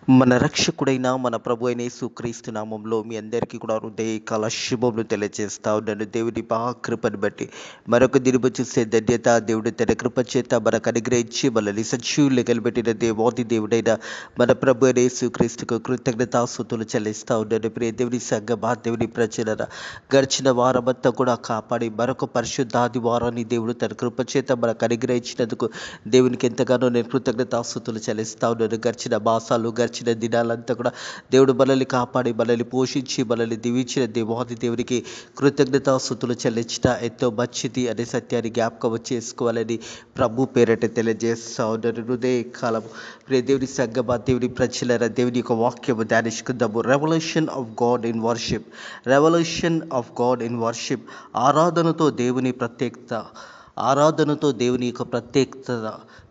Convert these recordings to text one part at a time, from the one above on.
మన రక్షకుడైన మన ప్రభు అయిన యేసుక్రీస్తు నామంలో మీ అందరికీ కూడా హృదయకాల శుభములు తెలియజేస్తా ఉన్నాను. దేవుని కృపను బట్టి మరొక దినము చూసే ధన్యత దేవుడు తన కృప చేత మనకు అనుగ్రహించి మనల్ని సజీవులు నిలబెట్టిన దేవాది దేవుడైన మన ప్రభు అయిన యేసుక్రీస్తుకు కృతజ్ఞతాస్తుతులు చెల్లిస్తా ఉన్నాను. ప్రియ దేవుని సంగమా, దేవుని ప్రజలరా, గడిచిన వారమంతా కూడా కాపాడి మరొక పరిశుద్ధాది వారాన్ని దేవుడు తన కృప చేత మనకు అనుగ్రహించినందుకు దేవునికి ఎంతగానో నేను కృతజ్ఞతాస్తుతులు చెల్లిస్తా ఉన్నాను. గడిచిన మాసాలు గడిచిన దినాలంతా కూడా దేవుడు మనల్ని కాపాడి మనల్ని పోషించి మనల్ని దీవించిన దేవాది దేవునికి కృతజ్ఞతాస్తుతులు చెల్లించిన ఎంతో మంచిది అనే సత్యాన్ని జ్ఞాపకం చేసుకోవాలని ప్రభు పేరట తెలియజేస్తా ఉన్నాను. హృదయ కాలం ప్రియ దేవుని సంగమా, దేవుని ప్రజలరా, దేవుని యొక్క వాక్యము ధ్యానించుకుందాము. Revolution of God in worship. Revolution of God in worship. ఆరాధనతో దేవుని ప్రత్యేకత. ఆరాధనతో దేవుని యొక్క ప్రత్యేకత.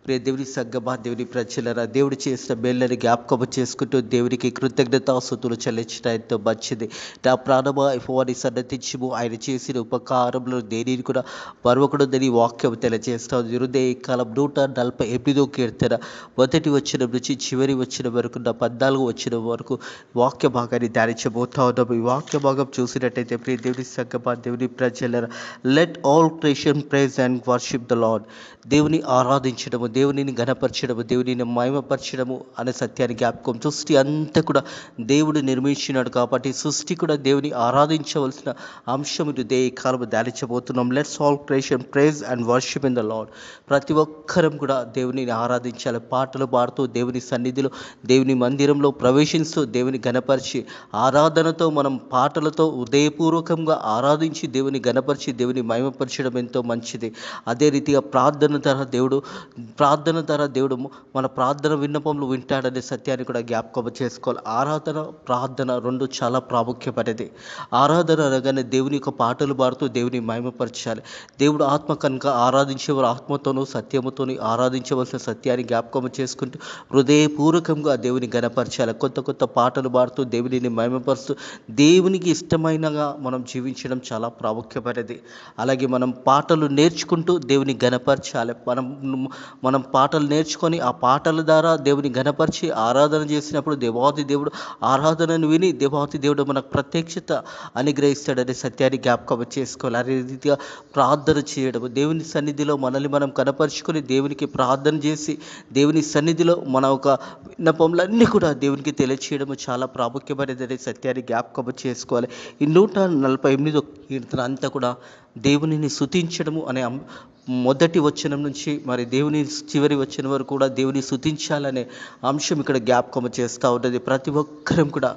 ప్రియ దేవుని సంగమా, దేవుని ప్రజలరా, దేవుడు చేసిన మేళ్ళని జ్ఞాపకం చేసుకుంటూ దేవునికి కృతజ్ఞతాస్తుతులు చెల్లించడం ఎంతో మంచిది. నా ప్రాణమా యెహోవాని సన్నతించుము, ఆయన చేసిన ఉపకారంలో దేనిని కూడా మరొకడుందని వాక్యం తెలియజేస్తుంది. హృదయ కాలం 148వ కీర్తన మొదటి వచనం నుంచి చివరి వచనం వరకు 14వ వచనం వరకు వాక్య భాగాన్ని ధ్యానించబోతా ఉన్నాము. ఈ వాక్య భాగం చూసినట్టయితే ప్రియ దేవుని సంగమా, దేవుని ప్రజలరా, let all creation praise and worship the Lord. దేవుని ఆరాధించడము, దేవునిని ఘనపరచడము, దేవునిని మహిమపరచడము అనే సత్యాన్ని జ్ఞాపకం. సృష్టి అంతా కూడా దేవుడు నిర్మించినాడు కాబట్టి సృష్టి కూడా దేవుని ఆరాధించవలసిన అంశం ఇదే కాలం ధ్యానించబోతున్నాం. Let's all creation praise and worship in the Lord. ప్రతి ఒక్కరం కూడా దేవునిని ఆరాధించాలి. పాటలు పాడుతూ దేవుని సన్నిధిలో, దేవుని మందిరంలో ప్రవేశిస్తూ దేవుని ఘనపరిచి ఆరాధనతో, మనం పాటలతో హృదయపూర్వకంగా ఆరాధించి దేవుని ఘనపరిచి దేవుని మహిమపరచడం ఎంతో మంచిది. అదే రీతిగా ప్రార్థన ద్వారా దేవుడు మన ప్రార్థన విన్నపములు వింటాడనే సత్యాన్ని కూడా జ్ఞాపకం చేసుకోవాలి. ఆరాధన, ప్రార్థన రెండు చాలా ప్రాముఖ్యమైనది. ఆరాధన అనగానే దేవుని యొక్క పాటలు పాడుతూ దేవుని మహిమపరచాలి. దేవుడు ఆత్మ కనుక ఆరాధించేవారు ఆత్మతోనూ సత్యముతోని ఆరాధించవలసిన సత్యాన్ని జ్ఞాపకం చేసుకుంటూ హృదయపూర్వకంగా దేవుని ఘనపరచాలి. కొత్త పాటలు పాడుతూ దేవునిని మహిమపరుస్తూ దేవునికి ఇష్టమైనగా మనం జీవించడం చాలా ప్రాముఖ్యమైనది. అలాగే మనం పాటలు నేర్చుకుంటూ దేవుని ఘనపరచాలి. మనం పాటలు నేర్చుకొని ఆ పాటల ద్వారా దేవుని ఘనపరిచి ఆరాధన చేసినప్పుడు దేవాది దేవుడు ఆరాధనను విని దేవాది దేవుడు మనకు ప్రత్యక్షత అనుగ్రహిస్తాడనే సత్యాన్ని జ్ఞాపకం చేసుకోవాలి. అదే రీతిగా ప్రార్థన చేయడం, దేవుని సన్నిధిలో మనల్ని మనం కనపరుచుకొని దేవునికి ప్రార్థన చేసి దేవుని సన్నిధిలో మన ఒక విన్నపములన్నీ కూడా దేవునికి తెలియచేయడం చాలా ప్రాముఖ్యమైనది అనే సత్యాన్ని జ్ఞాపకం చేసుకోవాలి. ఈ 148వ కీర్తన అంతా కూడా దేవునిని స్తుతించడము అనే మొదటి వచనం నుంచి మరి దేవుని చివరి వచనం వరకు కూడా దేవుని స్తుతించాలనే అంశం ఇక్కడ జ్ఞాపకం చేస్తూ ఉంటుంది. ప్రతి ఒక్కరం కూడా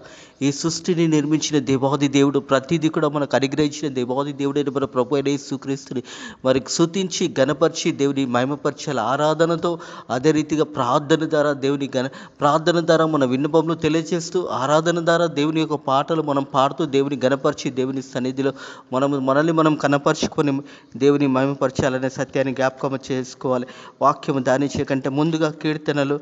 ఈ సృష్టిని నిర్మించిన దేవాది దేవుడు, ప్రతిదీ కూడా మనకు అనుగ్రహించిన దేవాది దేవుడైన మన ప్రభు అయిన యేసుక్రీస్తుని మరి స్తుతించి ఘనపరిచి దేవుని మహిమపరచాలి ఆరాధనతో. అదే రీతిగా ప్రార్థన ద్వారా మన విన్నపములు తెలియజేస్తూ, ఆరాధన ద్వారా దేవుని యొక్క పాటలు మనం పాడుతూ దేవుని ఘనపరిచి దేవుని సన్నిధిలో మనల్ని మనం కనపరుచుకొని దేవుని మహిమపరచాలనే సత్యాన్ని జ్ఞాపకం చేసుకోవాలి. వాక్యము ధ్యానించే కంటే ముందుగా కీర్తనలు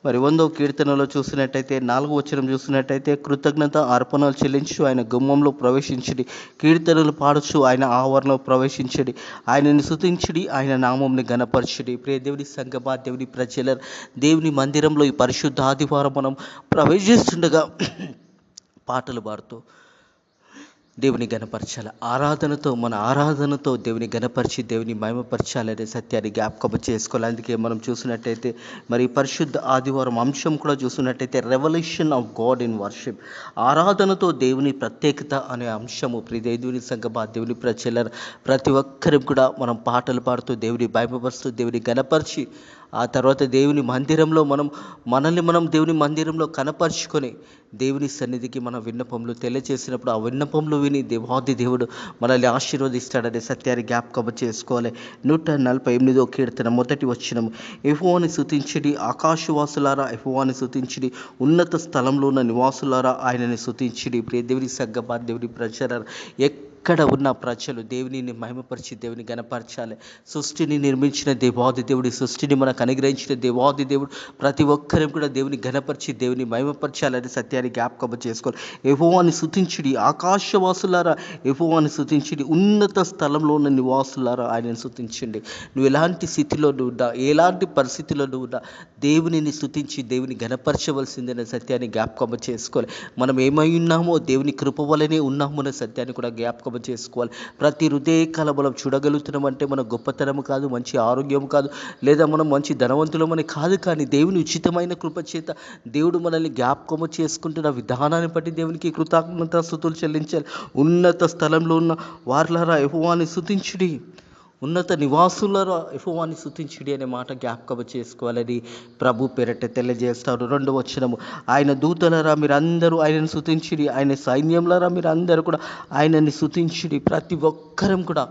మరి 100వ కీర్తనలో చూసినట్టయితే 4వ వచనం చూసినట్టయితే, కృతజ్ఞత అర్పణలు చెల్లించు ఆయన గుమ్మంలో ప్రవేశించడి, కీర్తనలు పాడుచు ఆయన ఆవరణలో ప్రవేశించడి, ఆయనని స్తుతించడి, ఆయన నామంని ఘనపరచడి. ప్రియ దేవుని సంగమా, దేవుని ప్రజల, దేవుని మందిరంలో ఈ పరిశుద్ధ ఆదివారం మనం ప్రవేశిస్తుండగా పాటలు పాడుతూ దేవుని ఘనపరచాలి. మన ఆరాధనతో దేవుని ఘనపరిచి దేవుని మహిమపరచాలనే సత్యాన్ని జ్ఞాపకం చేసుకోవాలి. అందుకే మనం చూసినట్టయితే మరి పరిశుద్ధ ఆదివారం అంశం కూడా చూసినట్టయితే revolution of God in worship. ఆరాధనతో దేవుని ప్రత్యేకత అనే అంశము. దేవుని సంగమా, దేవుని ప్రజల, ప్రతి ఒక్కరి కూడా మనం పాటలు పాడుతూ దేవుని మహిమపరుస్తూ దేవుని ఘనపరిచి ఆ తర్వాత దేవుని మందిరంలో మనల్ని దేవుని మందిరంలో కనపరుచుకొని దేవుని సన్నిధికి మన విన్నపములు తెలియజేసినప్పుడు ఆ విన్నపములు విని దేవాది దేవుడు మనల్ని ఆశీర్వదిస్తాడనే సత్యాన్ని జ్ఞాపకం చేసుకోవాలి. 148వ కీర్తన మొదటి వచనం, యెహోవాను స్తుతించడి, ఆకాశవాసులారా యెహోవాను స్తుతించడి, ఉన్నత స్థలంలో ఉన్న నివాసులారా ఆయనని స్తుతించడి. ప్రియ దేవుని సంగమా, దేవుని ప్రజలారా, ఎక్కడ ఉన్న ప్రజలు దేవునిని మహిమపరిచి దేవుని గణపరచాలి. సృష్టిని నిర్మించిన దేవాది దేవుడు, సృష్టిని మనకు అనుగ్రహించిన దేవాది దేవుడు ప్రతి ఒక్కరం కూడా దేవుని గణపరిచి దేవుని మహిమపరచాలని సత్యాన్ని జ్ఞాపకం చేసుకోవాలి. యెహోవాని స్తుతించుడి ఆకాశవాసులారా, యెహోవాని స్తుతించుడి, ఉన్నత స్థలంలో ఉన్న నివాసులారా ఆయనను స్తుతించండి. నువ్వు ఎలాంటి స్థితిలో ఉన్నా, ఎలాంటి పరిస్థితిలో ఉన్నా దేవునిని స్తుతించి దేవుని గణపరచవలసిందనే సత్యాన్ని జ్ఞాపకం చేసుకోవాలి. మనం ఏమై ఉన్నామో దేవుని కృప వలనే ఉన్నాము అనే సత్యాన్ని కూడా జ్ఞాపకం చేసుకోవాలి. ప్రతి హృదయ కలబలం చూడగలుగుతున్నాం అంటే మన గొప్పతనం కాదు, మంచి ఆరోగ్యం కాదు, లేదా మనం మంచి ధనవంతులమని కాదు, కానీ దేవుని ఉచితమైన కృప చేత దేవుడు మనల్ని జ్ఞాపకము చేసుకుంటున్న విధానాన్ని బట్టి దేవునికి కృతజ్ఞతాస్తుతులు చెల్లించాలి. ఉన్నత స్థలంలో ఉన్న వార్లారా యెహోవాని స్తుతించుడి, ఉన్నత నివాసులారా యెహోవాని స్తుతించుడి అనే మాట జ్ఞాపకం చేసుకోవాలని ప్రభు పేరట తెలియజేస్తాడు. 2వ వచనము, ఆయన దూతలారా మీరందరూ ఆయనను స్తుతించుడి, ఆయన సైన్యంలారా మీరందరూ కూడా ఆయనని స్తుతించుడి. ప్రతి ఒక్కరం కూడా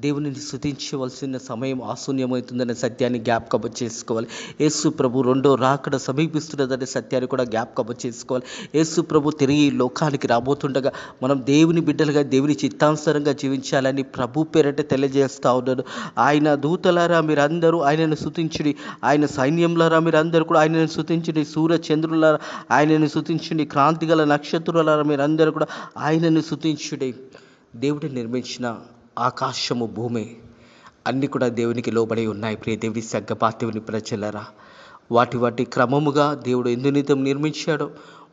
దేవునిని స్తుతించవలసిన సమయం ఆశూన్యమవుతుందనే సత్యాన్ని జ్ఞాపకం చేసుకోవాలి. యేసు ప్రభు 2వ రాకడ సమీపిస్తున్నదనే సత్యాన్ని కూడా జ్ఞాపకం చేసుకోవాలి. యేసు ప్రభు తిరిగి లోకానికి రాబోతుండగా మనం దేవుని బిడ్డలుగా దేవుని చిత్తానుసారంగా జీవించాలని ప్రభు పేరట తెలియజేస్తా ఉన్నాడు. ఆయన దూతలారా మీరందరూ ఆయనను స్తుతించుడి, ఆయన సైన్యంలారా మీరందరూ కూడా ఆయనను స్తుతించుడి, సూర్య చంద్రులారా ఆయనను స్తుతించుడి, క్రాంతి గల నక్షత్రులారా మీరందరూ కూడా ఆయనను స్తుతించుడి. దేవుడు నిర్మించిన ఆకాశము భూమి అన్నీ కూడా దేవునికి లోబడి ఉన్నాయి. ప్రియ దేవుని సగ్గపాతివుని ప్రజలరా, వాటి క్రమముగా దేవుడు ఎందునితం నిర్మించాడో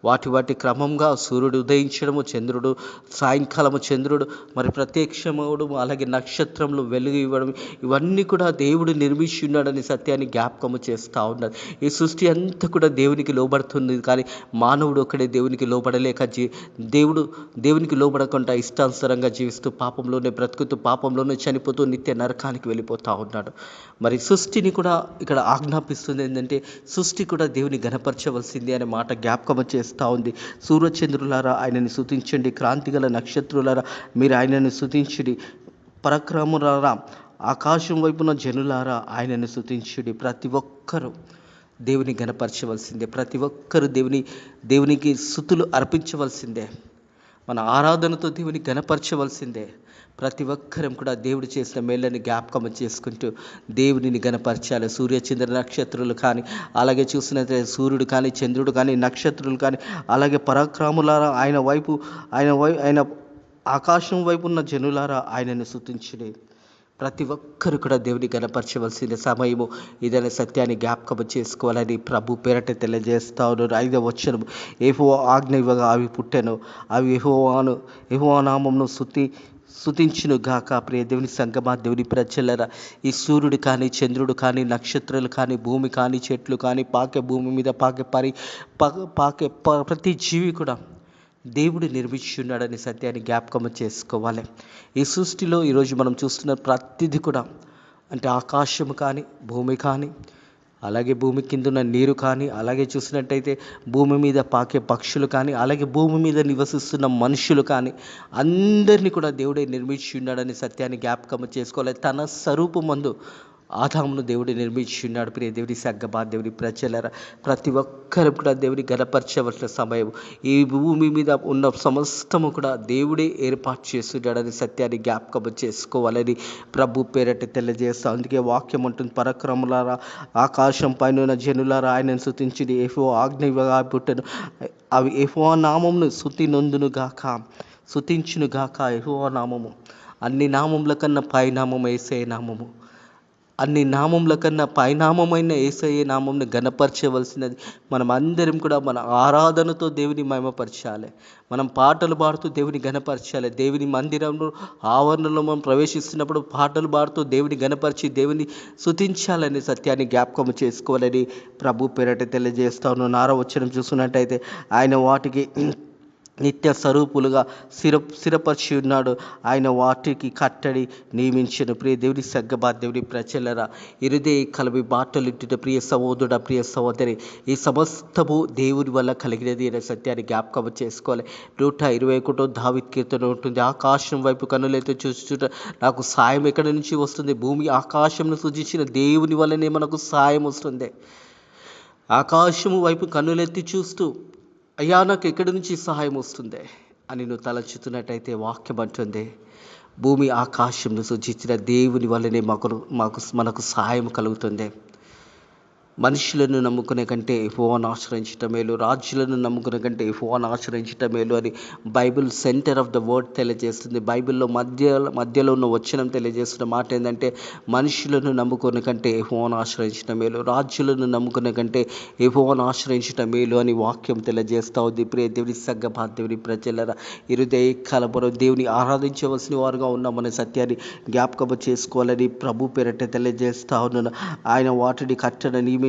వాటి క్రమంగా సూర్యుడు ఉదయించడము, చంద్రుడు సాయంకాలము చంద్రుడు మరి ప్రత్యక్షమవడం, అలాగే నక్షత్రంలో వెలుగు ఇవ్వడం, ఇవన్నీ కూడా దేవుడు నిర్మించి ఉన్నాడని సత్యాన్ని జ్ఞాపకము చేస్తూ ఉన్నారు. ఈ సృష్టి అంతా కూడా దేవునికి లోబడుతుంది, కానీ మానవుడు ఒక్కడే దేవునికి లోబడలేక దేవునికి లోబడకుండా ఇష్టానుసారంగా జీవిస్తూ పాపంలోనే బ్రతుకుతూ పాపంలోనే చనిపోతూ నిత్య నరకానికి వెళ్ళిపోతూ ఉన్నాడు. మరి సృష్టిని కూడా ఇక్కడ ఆజ్ఞాపిస్తుంది ఏంటంటే సృష్టి కూడా దేవుని గణపరచవలసింది అనే మాట జ్ఞాపకం చేస్తూ ఉంది. సూర్యచంద్రులారా ఆయనని స్తుతించండి, క్రాంతి గల నక్షత్రులారా మీరు ఆయనను స్తుతించుడి, పరాక్రములారా ఆకాశం వైపున జనులారా ఆయనను స్తుతించుడి. ప్రతి ఒక్కరూ దేవుని గణపరచవలసిందే, ప్రతి ఒక్కరూ దేవునికి స్తుతులు అర్పించవలసిందే, మన ఆరాధనతో దేవుని గణపరచవలసిందే. ప్రతి ఒక్కరం కూడా దేవుడు చేసిన మేళ్ళని జ్ఞాపకం చేసుకుంటూ దేవునిని గణపరచాలి. సూర్యచంద్ర నక్షత్రులు కానీ, అలాగే చూసినట్లయితే సూర్యుడు కానీ, చంద్రుడు కానీ, నక్షత్రులు కానీ, అలాగే పరాక్రములారా ఆయన ఆకాశం వైపు ఉన్న జనులారా ఆయనను స్తుతించుడి. ప్రతి ఒక్కరు కూడా దేవుని గణపరచవలసిన సమయము ఇదనే సత్యాన్ని జ్ఞాపకం చేసుకోవాలని ప్రభు పేరట తెలియజేస్తా ఉన్నారు. 5వ వచనం, యెహోవా ఆజ్ఞ ఇవ్వగా అవి పుట్టెను, అవి యెహోవా నామమును స్తుతించును గాక. ప్రియ దేవుని సంగమా, దేవుని ప్రజలరా, ఈ సూర్యుడు కానీ, చంద్రుడు కానీ, నక్షత్రాలు కానీ, భూమి కానీ, చెట్లు కానీ, భూమి మీద పాకే ప్రతి జీవి కూడా దేవుడు నిర్మించి ఉన్నాడని సత్యాన్ని జ్ఞాపకం చేసుకోవాలి. ఈ సృష్టిలో ఈరోజు మనం చూస్తున్న ప్రతిదీ కూడా అంటే ఆకాశం కానీ, భూమి కానీ, అలాగే భూమి కింద ఉన్న నీరు కానీ, అలాగే చూసినట్టయితే భూమి మీద పాకే పక్షులు కానీ, అలాగే భూమి మీద నివసిస్తున్న మనుషులు కానీ, అందరినీ కూడా దేవుడే నిర్మించి ఉన్నాడని సత్యాన్ని జ్ఞాపకం చేసుకోవాలి. తన స్వరూపమందు ఆదామును దేవుడు నిర్మించి ఉన్నాడు. ప్రియ దేవుని సగ్గమా, దేవుని ప్రజలరా, ప్రతి ఒక్కరు కూడా దేవుని గణపరచవలసిన సమయం. ఈ భూమి మీద ఉన్న సమస్తము కూడా దేవుడే ఏర్పాటు చేస్తున్నాడని సత్యాన్ని జ్ఞాపకం చేసుకోవాలని ప్రభు పేరట తెలియజేస్తాం. అందుకే వాక్యం ఉంటుంది, పరాక్రములారా ఆకాశం పైన ఉన్న జనులారా ఆయనను స్తుతించుడి, యెహోవా ఆజ్ఞ ఇవ్వగా పుట్టెను, అవి యెహోవా నామమును స్తుతినొందును గాక, స్తుతించును గాక. యెహోవా నామము అన్ని నామముల కన్నా పైనామము యేసయ్య నామము, అన్ని నామముల కన్నా పైనామమైన యేసయ్య నామంను గణపరచవలసినది. మనం అందరం కూడా మన ఆరాధనతో దేవుని మహిమపరచాలి, మనం పాటలు పాడుతూ దేవుని గణపరచాలి. దేవుని మందిరంలో ఆవరణలో మనం ప్రవేశిస్తున్నప్పుడు పాటలు పాడుతూ దేవుని గణపరిచి దేవుని స్తుతించాలని సత్యాన్ని జ్ఞాపకం చేసుకోవాలని ప్రభు పేరట తెలియజేస్తా ఉన్నాను. 6వ వచనం చూస్తున్నట్టయితే ఆయన వాటికి నిత్య స్వరూపులుగా స్థిరపరిచి ఉన్నాడు, ఆయన వాటికి కట్టడి నియమించను. ప్రియ దేవుని సగ్గమా, దేవుని ప్రజలరా, ఇరుదే కలవి బాటలిట్టుట ప్రియ సహోదరుడ, ప్రియ సహోదరి, ఈ సమస్తము దేవుని వల్ల కలిగినది అనే సత్యాన్ని జ్ఞాపకం చేసుకోవాలి. 121 దావీదు కీర్తన ఉంటుంది, ఆకాశం వైపు కన్నులైతే చూచుట నాకు సాయం ఎక్కడి నుంచి వస్తుంది? భూమి ఆకాశంను సృజించిన దేవుని వల్లనే మనకు సాయం వస్తుంది. ఆకాశము వైపు కన్నులెత్తి చూస్తూ, అయ్యా నాకు ఎక్కడి నుంచి సహాయం వస్తుంది? అని నువ్వు తలచుతున్నట్టయితే వాక్యం అంటుంది, భూమి ఆకాశంను సృజించిన దేవుని వల్లనే మనకు సహాయం కలుగుతుంది. మనుషులను నమ్ముకునే కంటే యెహోవాను ఆశ్రయించటం మేలు, రాజులను నమ్ముకునే కంటే యెహోవాను ఆశ్రయించటం మేలు అని Bible centre of the word తెలియజేస్తుంది. బైబిల్లో మధ్యలో ఉన్న వచనం తెలియజేస్తున్న మాట ఏంటంటే, మనుషులను నమ్ముకునే కంటే యెహోవాను ఆశ్రయించటం మేలు, రాజులను నమ్ముకునే కంటే యెహోవాను ఆశ్రయించటం మేలు అని వాక్యం తెలియజేస్తూ ఉంది. ప్రియ దేవుని సంగమా, దేవుని ప్రజలరా, ఈ హృదయ కాలపురం దేవుని ఆరాధించవలసిన వారుగా ఉన్నామనే సత్యాన్ని జ్ఞాపకం చేసుకోవాలని ప్రభు పేరట తెలియజేస్తూ ఉన్నాను. ఆయన వాటిని కట్టడ నియమించును,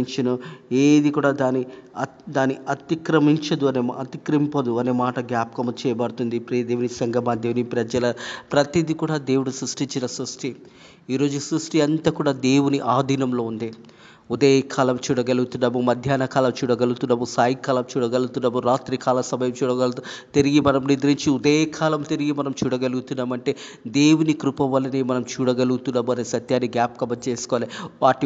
ఏది కూడా దాని అతిక్రమింపదు అనే మాట జ్ఞాపకం చేయబడుతుంది. ప్రియ దేవుని సంగమా, దేవుని ప్రజల, ప్రతిదీ కూడా దేవుడు సృష్టించిన సృష్టి. ఈరోజు సృష్టి అంతా కూడా దేవుని ఆధీనంలో ఉంది. ఉదయకాలం చూడగలుగుతున్నాము, మధ్యాహ్న కాలం చూడగలుగుతున్నాము, సాయంకాలం చూడగలుగుతున్నాము, రాత్రి కాల సమయం తిరిగి మనం నిద్రించి ఉదయకాలం తిరిగి మనం చూడగలుగుతున్నామంటే దేవుని కృప వల్లనే మనం చూడగలుగుతున్నాము అనే సత్యాన్ని జ్ఞాపకం చేసుకోవాలి.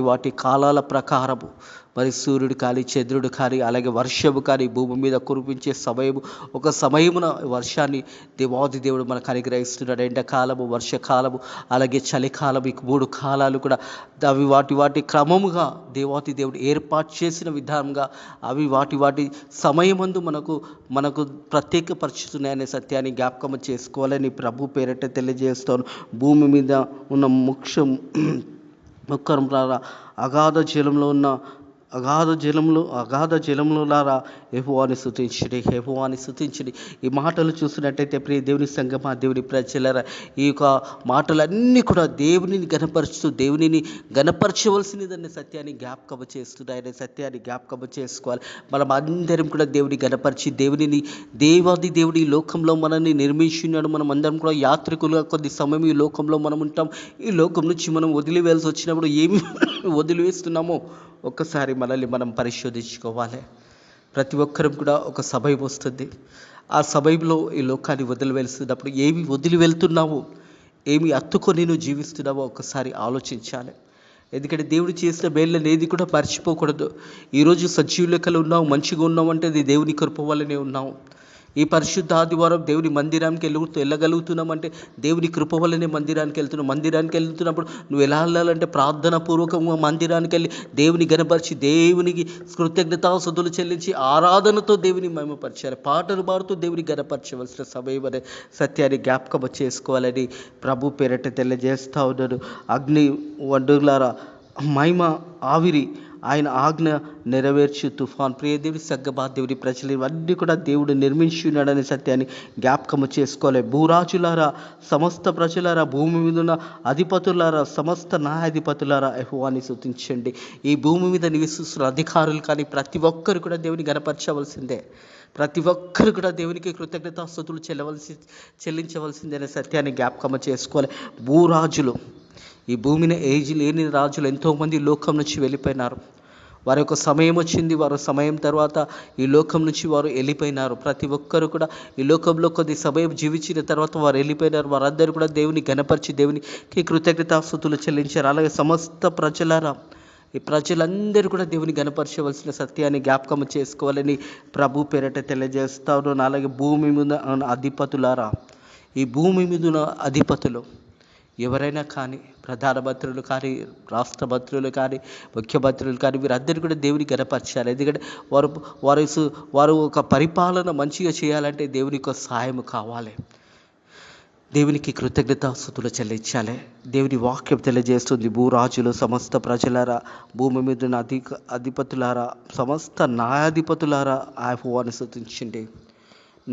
వాటి కాలాల ప్రకారము మరి సూర్యుడు కానీ, చంద్రుడు కానీ, అలాగే వర్షము కానీ భూమి మీద కురిపించే సమయము, ఒక సమయమున వర్షాన్ని దేవాది దేవుడు మనకు అనుగ్రహిస్తున్నాడు. ఎండాకాలము, వర్షకాలము, అలాగే చలికాలం, ఈ 3 కాలాలు కూడా అవి వాటి క్రమముగా దేవాది దేవుడు ఏర్పాటు చేసిన విధానంగా అవి వాటి సమయమందు మనకు ప్రత్యేకపరుచుతున్నాయనే సత్యాన్ని జ్ఞాపకం చేసుకోవాలని ప్రభు పేరట తెలియజేస్తాను. భూమి మీద ఉన్న ముక్కరం అగాధ జలంలోలారా యెహోవాని స్తుతించండి. ఈ మాటలు చూసినట్టయితే ప్రియ దేవుని సంగమా, దేవుని ప్రజలారా, ఈ యొక్క మాటలన్నీ కూడా దేవునిని గణపరుస్తూ దేవునిని గణపరచవలసినదనే సత్యాన్ని జ్ఞాపకం చేస్తున్నాయనే సత్యాన్ని జ్ఞాపకం చేసుకోవాలి. మనం అందరం కూడా దేవుని గణపరిచి దేవాది దేవుడు ఈ లోకంలో మనల్ని నిర్మించున్నాడు. మనం అందరం కూడా యాత్రికులుగా కొద్ది సమయం ఈ లోకంలో మనం ఉంటాం. ఈ లోకం నుంచి మనం వదిలివేయాల్సి వచ్చినప్పుడు ఏమి వదిలివేస్తున్నామో ఒక్కసారి మనల్ని మనం పరిశోధించుకోవాలి. ప్రతి ఒక్కరం కూడా ఒక సమయం వస్తుంది. ఆ సమయంలో ఈ లోకాన్ని వదిలివెళ్తున్నప్పుడు ఏమి వదిలి వెళ్తున్నావో, ఏమి అత్తుకొని నువ్వు జీవిస్తున్నావో ఒక్కసారి ఆలోచించాలి. ఎందుకంటే దేవుడు చేసిన మేళ్ళని ఏది కూడా మర్చిపోకూడదు. ఈరోజు సజీవ లెక్కలు ఉన్నావు, మంచిగా ఉన్నావు అంటే అది దేవుని కృప వల్లనే ఉన్నావు. ఈ పరిశుద్ధ ఆదివారం దేవుని మందిరానికి వెళ్ళగలుగుతున్నామంటే దేవుని కృప వల్లనే మందిరానికి వెళ్తున్నావు. మందిరానికి వెళ్తున్నప్పుడు నువ్వు ఎలా వెళ్ళాలంటే ప్రార్థన పూర్వకంగా మందిరానికి వెళ్ళి దేవుని గణపరిచి, దేవునికి కృతజ్ఞతాస్తుతులు చెల్లించి ఆరాధనతో దేవుని మహిమపరచాలి. పాటలు పాడుతూ దేవుని గణపరచవలసిన సమయం అనే సత్యాన్ని జ్ఞాపకం చేసుకోవాలని ప్రభు పేరట తెలియజేస్తూ ఉన్నాడు. అగ్ని వడ్డులారా, మహిమ ఆవిరి, ఆయన ఆజ్ఞ నెరవేర్చు తుఫాన్. ప్రియ దేవుని సంగమా, దేవుని ప్రజలు, ఇవన్నీ కూడా దేవుడు నిర్మించి ఉన్నాడనే సత్యాన్ని జ్ఞాపకం చేసుకోవాలి. భూరాజులారా, సమస్త ప్రజలారా, భూమి మీద ఉన్న అధిపతులారా, సమస్త న్యాయాధిపతులారా యెహోవాని స్తుతించండి. ఈ భూమి మీద నివసిస్తున్న అధికారులు కానీ ప్రతి ఒక్కరు కూడా దేవుని గణపరచవలసిందే. ప్రతి ఒక్కరు కూడా దేవునికి కృతజ్ఞతాస్తుతులు చెల్లించవలసిందే అనే సత్యాన్ని జ్ఞాపకం చేసుకోవాలి. భూరాజులు, ఈ భూమిని ఏజీ లేని రాజులు ఎంతోమంది లోకం నుంచి వెళ్ళిపోయినారు. వారి యొక్క సమయం వచ్చింది, వారి సమయం తర్వాత ఈ లోకం నుంచి వారు వెళ్ళిపోయినారు. ప్రతి ఒక్కరు కూడా ఈ లోకంలో కొద్ది సమయం జీవించిన తర్వాత వారు వెళ్ళిపోయినారు. వారందరూ కూడా దేవుని గణపరిచి దేవునికి కృతజ్ఞతాస్తుతులు చెల్లించారు. అలాగే సమస్త ప్రజలారా, ఈ ప్రజలందరూ కూడా దేవుని గణపరచవలసిన సత్యాన్ని జ్ఞాపకం చేసుకోవాలని ప్రభు పేరట తెలియజేస్తాను. అలాగే భూమి మీద అధిపతులారా, ఈ భూమి మీద ఉన్న అధిపతులు ఎవరైనా కానీ, ప్రధానమంత్రులు కానీ, రాష్ట్ర మంత్రులు కానీ, ముఖ్యమంత్రులు కానీ, వీరందరూ కూడా దేవుని గణపరచాలి. ఎందుకంటే వారు ఒక పరిపాలన మంచిగా చేయాలంటే దేవునికి ఒక సహాయం కావాలి. దేవునికి కృతజ్ఞతాస్తుతులు చెల్లించాలి. దేవుని వాక్యం తెలియజేస్తుంది, భూరాజులు, సమస్త ప్రజలారా, భూమి మీద ఉన్న అధిపతులారా, సమస్త న్యాయాధిపతులారా యెహోవాను స్తుతించండి.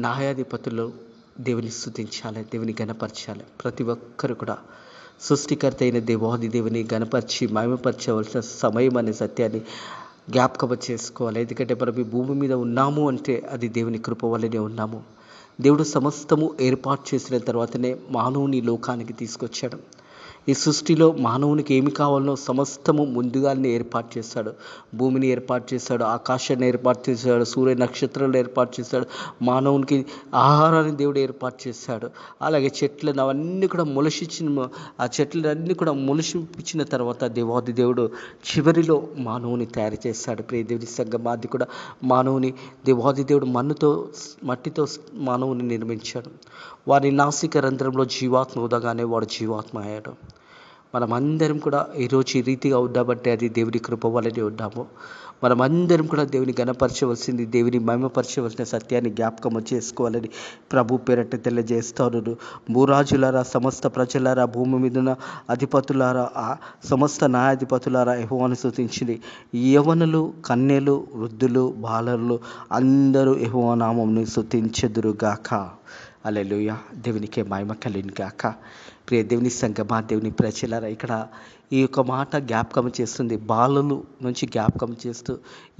న్యాయాధిపతులు దేవుని స్తుతించాలి, దేవుని గణపరచాలి. ప్రతి ఒక్కరు కూడా సృష్టికర్త అయిన దేవాది దేవుని గణపరిచి మహిమపరచవలసిన సమయం అనే సత్యాన్ని జ్ఞాపకం చేసుకోవాలి. ఎందుకంటే మనం ఈ భూమి మీద ఉన్నాము అంటే అది దేవుని కృప వల్లనే ఉన్నాము. దేవుడు సమస్తము ఏర్పాటు చేసిన తర్వాతనే మానవుని లోకానికి తీసుకొచ్చాడు. ఈ సృష్టిలో మానవునికి ఏమి కావాలనో సమస్తము ముందుగానే ఏర్పాటు చేశాడు. భూమిని ఏర్పాటు చేశాడు, ఆకాశాన్ని ఏర్పాటు చేశాడు, సూర్య నక్షత్రాలను ఏర్పాటు చేశాడు, మానవునికి ఆహారాన్ని దేవుడు ఏర్పాటు చేశాడు. అలాగే చెట్లను అవన్నీ కూడా మొలిచించిన ఆ చెట్లన్నీ కూడా మొలిపించిన తర్వాత దేవాది దేవుడు చివరిలో మానవుని తయారు చేశాడు. ప్రియ దేవుని సంఘం, అది కూడా మానవుని దేవాది దేవుడు మట్టితో మానవుని నిర్మించాడు. వారి నాసిక రంధ్రంలో జీవాత్మ ఊదగానే వాడు జీవాత్మ అయ్యాడు. మనమందరం కూడా ఈరోజు ఈ రీతిగా ఉండబట్టే అది దేవుని కృప వలనే ఉన్నాము. మనమందరం కూడా దేవుని గణపరచవలసింది, దేవుని మహిమపరచవలసిన సత్యాన్ని జ్ఞాపకం చేసుకోవాలని ప్రభు పేరట తెలియజేస్తాను. భూరాజులారా, సమస్త ప్రజలారా, భూమి మీదున్న అధిపతులారా, సమస్త న్యాయాధిపతులారా యెహోవాను స్తుతించిరి. యవనులు, కన్యలు, వృద్ధులు, బాలరులు అందరూ యెహోవా నామమును స్తుతించెదరుగాక. హల్లెలూయా. దేవునికే మహిమ కలుగును గాక. ప్రియ దేవుని సంగమా, దేవుని ప్రజలారా, ఇక్కడ ఈ యొక్క మాట జ్ఞాపకం చేస్తుంది. బాలుల నుంచి జ్ఞాపకం చేస్తూ,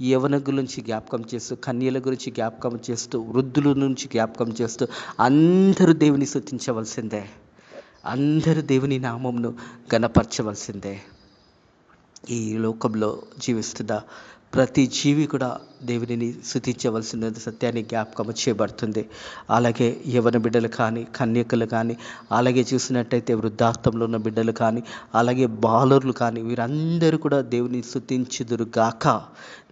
యవనుల నుంచి జ్ఞాపకం చేస్తూ, కన్యల గురించి జ్ఞాపకం చేస్తూ, వృద్ధుల నుంచి జ్ఞాపకం చేస్తూ అందరూ దేవుని స్తుతించవలసిందే, అందరూ దేవుని నామమును ఘనపరచవలసిందే. ఈ లోకంలో జీవిస్తున్న ప్రతి జీవి కూడా దేవునిని స్తుతించవలసిన సత్యాన్ని జ్ఞాపకం చేయబడుతుంది. అలాగే యవన బిడ్డలు కానీ, కన్యకలు కానీ, అలాగే చూసినట్టయితే వృద్ధాప్తంలో ఉన్న బిడ్డలు కానీ, అలాగే బాలుర్లు కానీ, వీరందరూ కూడా దేవుని స్తుతించుదురుగాక,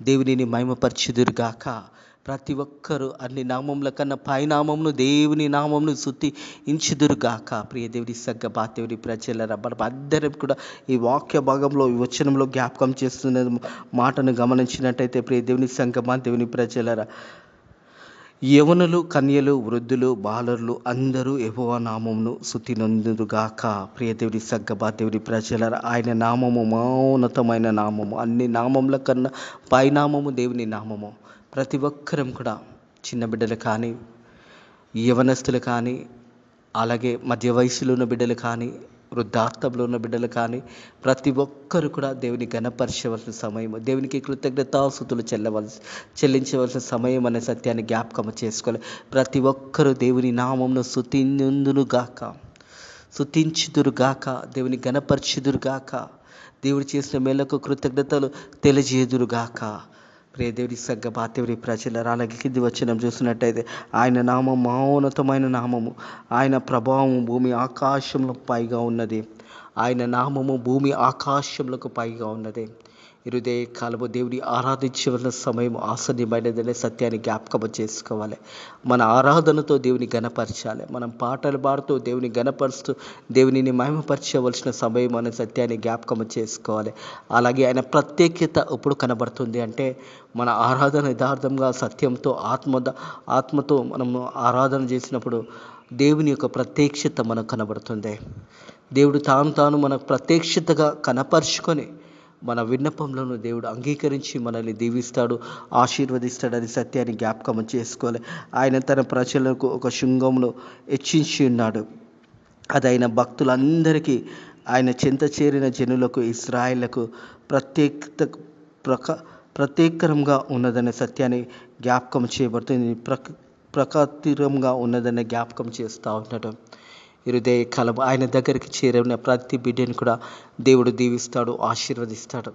దేవునిని మహిమపరచుదురుగాక. ప్రతి ఒక్కరూ అన్ని నామముల కన్నా పై నామమును, దేవుని నామమును స్తుతించుదురుగాక. ప్రియ దేవుని సంగమా, దేవుని ప్రజలారా, మనం అందరం కూడా ఈ వాక్య భాగంలో, ఈ వచనంలో జ్ఞాపకం చేస్తున్న మాటను గమనించినట్టయితే, ప్రియ దేవుని సంగమా, దేవుని ప్రజలారా, యవనులు, కన్యలు, వృద్ధులు, బాలరులు అందరూ యెహోవా నామమును స్తుతించుదురుగాక. ప్రియ దేవుని సంగమా, దేవుని ప్రజలారా, ఆయన నామము మౌన్నతమైన నామము, అన్ని నామముల కన్నా పైనామము దేవుని నామము. ప్రతి ఒక్కరం కూడా, చిన్న బిడ్డలు కానీ, యవనస్తులు కానీ, అలాగే మధ్య వయసులో ఉన్న బిడ్డలు కానీ, వృద్ధాప్తంలో ఉన్న బిడ్డలు కానీ, ప్రతి ఒక్కరు కూడా దేవుని ఘనపరచవలసిన సమయం, దేవునికి కృతజ్ఞతాస్తుతులు చెల్లించవలసిన సమయం అనే సత్యాన్ని జ్ఞాపకం చేసుకోవాలి. ప్రతి ఒక్కరూ దేవుని నామమును స్తుతించుదురుగాక, దేవుని ఘనపరచుదురుగాక, దేవుడు చేసిన మేలకు కృతజ్ఞతలు తెలియజేయుదురుగాక. ప్రియ దేవుని సంగమా, దేవుని ప్రజలారా, అలాగే కింది వచనం చూసినట్టయితే, ఆయన నామం మహోన్నతమైన నామము, ఆయన ప్రభావం భూమి ఆకాశంలో పైగా ఉన్నది. ఆయన నామము భూమి ఆకాశంలకు పైగా ఉన్నది. హృదయ కాలము దేవుని ఆరాధించవలసిన సమయం ఆసన్నమైనదనే సత్యాన్ని జ్ఞాపకం చేసుకోవాలి. మన ఆరాధనతో దేవుని గణపరచాలి. మనం పాటలు పాడుతూ దేవుని గణపరుస్తూ దేవునిని మహిమపరచవలసిన సమయం అనే సత్యాన్ని జ్ఞాపకం చేసుకోవాలి. అలాగే ఆయన ప్రత్యేకత ఎప్పుడు కనబడుతుంది అంటే, మన ఆరాధన యథార్థంగా సత్యంతో ఆత్మతో మనము ఆరాధన చేసినప్పుడు దేవుని యొక్క ప్రత్యక్షత మనకు కనబడుతుంది. దేవుడు తాను మనకు ప్రత్యక్షతగా కనపరుచుకొని మన విన్నపంలోనూ దేవుడు అంగీకరించి మనల్ని దీవిస్తాడు, ఆశీర్వదిస్తాడని సత్యాన్ని జ్ఞాపకం చేసుకోవాలి. ఆయన తన ప్రజలకు ఒక శృంగంలో హెచ్చించి ఉన్నాడు. అది ఆయన భక్తులందరికీ, ఆయన చెంత చేరిన జనులకు, ఇశ్రాయేళ్లకు ప్రత్యేకంగా ఉన్నదనే సత్యాన్ని జ్ఞాపకం చేయబడుతుంది. ప్రకాతిరంగా ఉన్నదనే జ్ఞాపకం చేస్తూ ఉండటం. హృదయ కలం ఆయన దగ్గరికి చేరిన ప్రతి బిడ్డని కూడా దేవుడు దీవిస్తాడు, ఆశీర్వదిస్తాడు.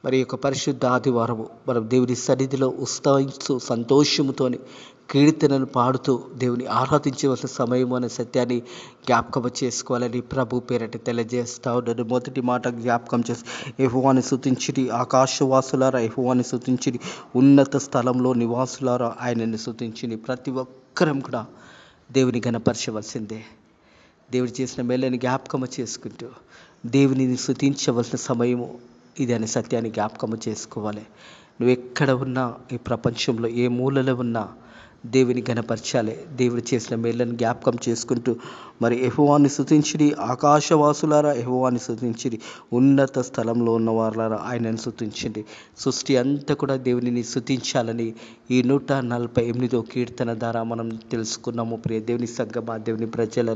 మరి యొక్క పరిశుద్ధ ఆదివారము మనం దేవుని సన్నిధిలో ఉత్సాహిస్తూ సంతోషముతోని కీర్తనలు పాడుతూ దేవుని ఆరాధించవలసిన సమయం అనే సత్యాన్ని జ్ఞాపకం చేసుకోవాలని ప్రభు పేరట తెలియజేస్తా ఉన్నాను. మొదటి మాట జ్ఞాపకం చేసి, యెహోవాను స్తుతించిరి ఆకాశవాసులారా, యెహోవాను స్తుతించిరి ఉన్నత స్థలంలో నివాసులారా, ఆయనను స్తుతించిరి. ప్రతి ఒక్కరం కూడా దేవుని ఘనపరచవలసిందే. దేవుడు చేసిన మేలని జ్ఞాపకం చేసుకుంటూ దేవునిని స్తుతించవలసిన సమయము ఇది అనే సత్యాన్ని జ్ఞాపకం చేసుకోవాలి. నువ్వు ఎక్కడ ఉన్నా, ఈ ప్రపంచంలో ఏ మూలలో ఉన్నా దేవుని ఘనపరచాలి. దేవుడు చేసిన మేళ్ళను జ్ఞాపకం చేసుకుంటూ మరి యెహోవాను స్తుతించిరి ఆకాశవాసులారా, యెహోవాను స్తుతించిరి ఉన్నత స్థలంలో ఉన్న వారులారా, ఆయనను స్తుతించండి. సృష్టి అంతా కూడా దేవునిని స్తుతించాలని ఈ 148వ కీర్తన ద్వారా మనం తెలుసుకున్నాము. ప్రియ దేవుని సంగమా, దేవుని ప్రజల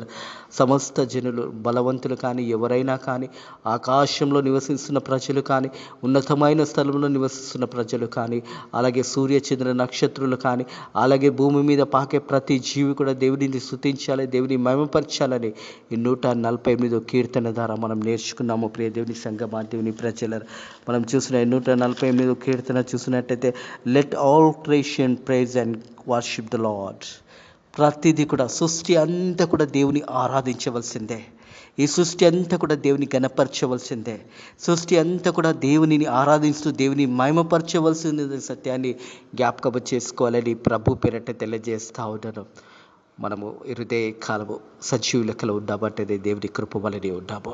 సమస్త జనులు, బలవంతులు కానీ, ఎవరైనా కానీ, ఆకాశంలో నివసిస్తున్న ప్రజలు కానీ, ఉన్నతమైన స్థలంలో నివసిస్తున్న ప్రజలు కానీ, అలాగే సూర్య చంద్ర నక్షత్రులు కానీ, అలాగే భూమి మీద పాకే ప్రతి జీవి కూడా దేవుడిని స్తుతించాలి, దేవుని మహిమపరచాలి, గనపరచాలని ఈ 148వ కీర్తన ద్వారా మనం నేర్చుకున్నాము. ప్రియ దేవుని సంగమా, దేవుని ప్రజల మనం చూసిన 148వ కీర్తన చూసినట్టయితే let all creation praise and worship the lord. ప్రతిదీ కూడా సృష్టి అంతా కూడా దేవుని ఆరాధించవలసిందే. ఈ సృష్టి అంతా కూడా దేవుని గణపరచవలసిందే. సృష్టి అంతా కూడా దేవునిని ఆరాధిస్తూ దేవుని మహిమపరచవలసింది సత్యాన్ని జ్ఞాపకం చేసుకోవాలని ప్రభు పేరట తెలియజేస్తూ ఉన్నాను. మనము హృదయ కాలము సజీవ లెక్కలో ఉన్నామంటే దేవుని కృప వలనే ఉన్నాము.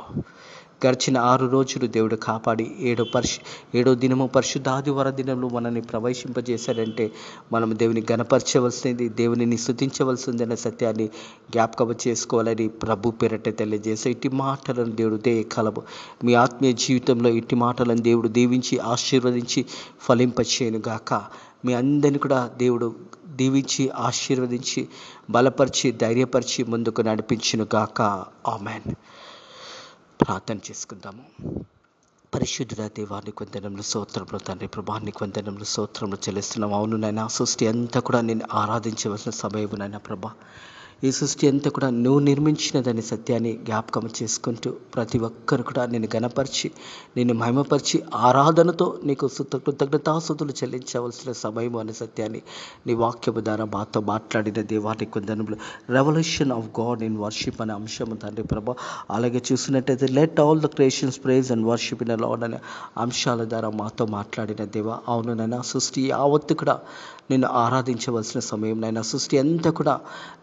గడిచిన 6 రోజులు దేవుడు కాపాడి 7వ దినము పరిశుద్ధాదివార దినంలో మనల్ని ప్రవేశింపజేశాడంటే మనం దేవుని గణపరచవలసింది, దేవునిని స్తుతించవలసిందనే సత్యాన్ని జ్ఞాపకం చేసుకోవాలని ప్రభు పేరట తెలియజేసే ఇట్టి మాటలను దేవుడు కాలము మీ ఆత్మీయ జీవితంలో ఇట్టి మాటలను దేవుడు దీవించి ఆశీర్వదించి ఫలింపచేయను గాక. మీ అందరిని కూడా దేవుడు దీవించి ఆశీర్వదించి బలపరిచి ధైర్యపరిచి ముందుకు నడిపించును గాక. ఆమెన్. ప్రార్థన చేసుకుందాము. పరిశుద్ధుడ దేవానికి వందనములు, స్తోత్రములు తండ్రి. ప్రభానికి వందనములు, స్తోత్రములు చెల్లిస్తున్నాం. అవును నాయన, సృష్టి అంతా కూడా నేను ఆరాధించవలసిన సమయం నాయన ప్రభా. ఈ సృష్టి అంతా కూడా నువ్వు నిర్మించినదని సత్యాన్ని జ్ఞాపకం చేసుకుంటూ ప్రతి ఒక్కరు కూడా నేను గణపరిచి నేను మహిమపరిచి ఆరాధనతో నీకు కృతజ్ఞతాస్తుతులు చెల్లించవలసిన సమయం అనే సత్యాన్ని నీ వాక్యము ద్వారా మాతో మాట్లాడిన దేవానికి వందనములు. Revolution of God in worship అనే అంశము తండ్రి ప్రభా. అలాగే చూసినట్టయితే let all the creations praise and worship in the lord అనే అంశాల ద్వారా మాతో మాట్లాడిన దేవా. అవును నాయన, సృష్టి యావత్తు కూడా నిన్ను ఆరాధించవలసిన సమయం నాయన. సృష్టి అంతా కూడా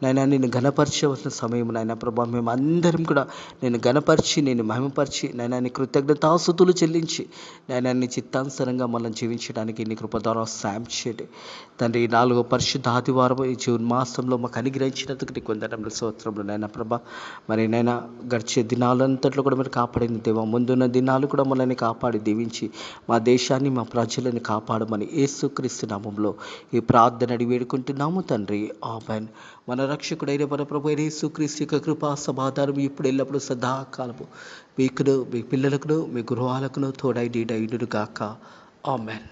నాయన నేను ఘనపరచవలసిన సమయం నాయన ప్రభా. మేము అందరం కూడా నేను ఘనపరిచి నేను మహిమపరిచి నాయన నీ కృతజ్ఞతాస్తుతులు చెల్లించి నాయన నీ చిత్తానుసారంగా మనం జీవించడానికి నీ కృప ద్వారా సాయం చేయండి తండ్రి. 4వ పరిశుద్ధ ఆదివారం ఈ జూన్ మాసంలో మాకు అనుగ్రహించినందుకు నీకు వందనములు, స్తోత్రములు నాయన ప్రభా. మరి నాయన గడిచే దినాలంతట్లో కూడా మీరు కాపాడిన దేవా. ముందున్న దినాలు కూడా మనల్ని కాపాడి దీవించి మా దేశాన్ని మా ప్రజలను కాపాడమని యేసుక్రీస్తు నామములో ఈ ప్రార్థన అడిగి వేడుకుంటున్నాము తండ్రి. ఆమేన్. మన రక్షకుడైన మన ప్రభు అయిన యేసుక్రీస్తు యొక్క కృపా సమాధానం ఇప్పుడు ఎల్లప్పుడూ సదాకాలము మీకును మీ పిల్లలకును మీ గృహాలకును తోడై నీడైండును గాక. ఆమేన్.